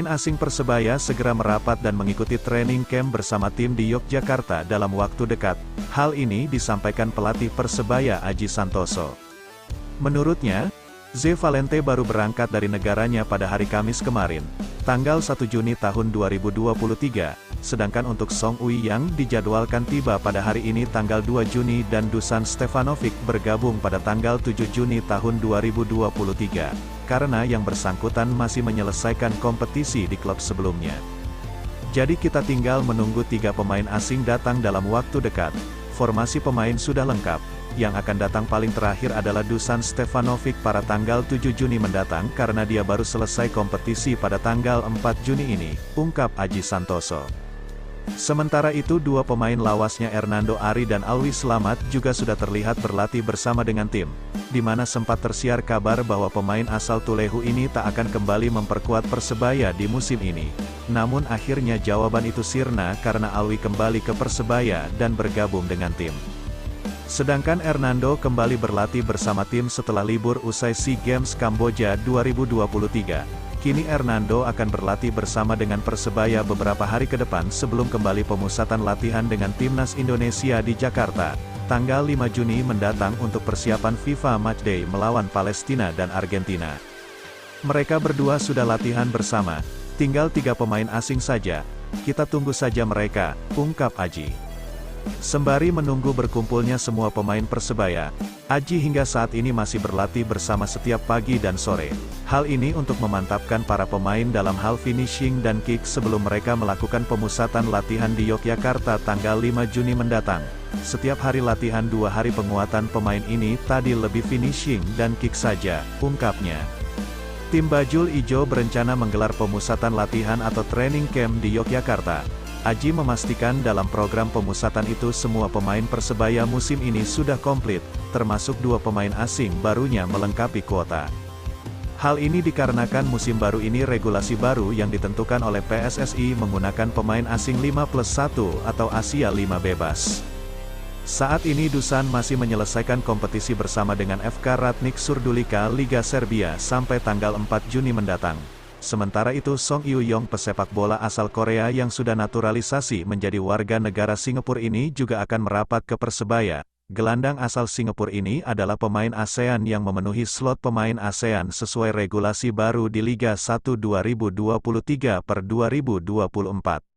Pemain asing Persebaya segera merapat dan mengikuti training camp bersama tim di Yogyakarta dalam waktu dekat. Hal ini disampaikan pelatih Persebaya Aji Santoso. Menurutnya, Ze Valente baru berangkat dari negaranya pada hari Kamis kemarin, tanggal 1 Juni tahun 2023, sedangkan untuk Song Uiyang dijadwalkan tiba pada hari ini tanggal 2 Juni dan Dusan Stefanovic bergabung pada tanggal 7 Juni tahun 2023, karena yang bersangkutan masih menyelesaikan kompetisi di klub sebelumnya. Jadi kita tinggal menunggu 3 pemain asing datang dalam waktu dekat. Formasi pemain sudah lengkap. Yang akan datang paling terakhir adalah Dusan Stefanovic pada tanggal 7 Juni mendatang karena dia baru selesai kompetisi pada tanggal 4 Juni ini, ungkap Aji Santoso. Sementara itu 2 pemain lawasnya Hernando Ari dan Alwi Slamet juga sudah terlihat berlatih bersama dengan tim, di mana sempat tersiar kabar bahwa pemain asal Tulehu ini tak akan kembali memperkuat Persebaya di musim ini. Namun akhirnya jawaban itu sirna karena Alwi kembali ke Persebaya dan bergabung dengan tim. Sedangkan Hernando kembali berlatih bersama tim setelah libur usai SEA Games Kamboja 2023. Kini Hernando akan berlatih bersama dengan Persebaya beberapa hari ke depan sebelum kembali pemusatan latihan dengan Timnas Indonesia di Jakarta, tanggal 5 Juni mendatang untuk persiapan FIFA Matchday melawan Palestina dan Argentina. Mereka berdua sudah latihan bersama, tinggal 3 pemain asing saja, kita tunggu saja mereka, ungkap Aji. Sembari menunggu berkumpulnya semua pemain Persebaya, Aji hingga saat ini masih berlatih bersama setiap pagi dan sore. Hal ini untuk memantapkan para pemain dalam hal finishing dan kick sebelum mereka melakukan pemusatan latihan di Yogyakarta tanggal 5 Juni mendatang. Setiap hari latihan 2 hari penguatan pemain ini tadi lebih finishing dan kick saja, ungkapnya. Tim Bajul Ijo berencana menggelar pemusatan latihan atau training camp di Yogyakarta. Aji memastikan dalam program pemusatan itu semua pemain Persebaya musim ini sudah komplit, termasuk 2 pemain asing barunya melengkapi kuota. Hal ini dikarenakan musim baru ini regulasi baru yang ditentukan oleh PSSI menggunakan pemain asing 5+1 atau Asia 5 bebas. Saat ini Dusan masih menyelesaikan kompetisi bersama dengan FK Ratnik Surdulika Liga Serbia sampai tanggal 4 Juni mendatang. Sementara itu Song Eui-yong pesepak bola asal Korea yang sudah naturalisasi menjadi warga negara Singapura ini juga akan merapat ke Persebaya. Gelandang asal Singapura ini adalah pemain ASEAN yang memenuhi slot pemain ASEAN sesuai regulasi baru di Liga 1 2023/2024.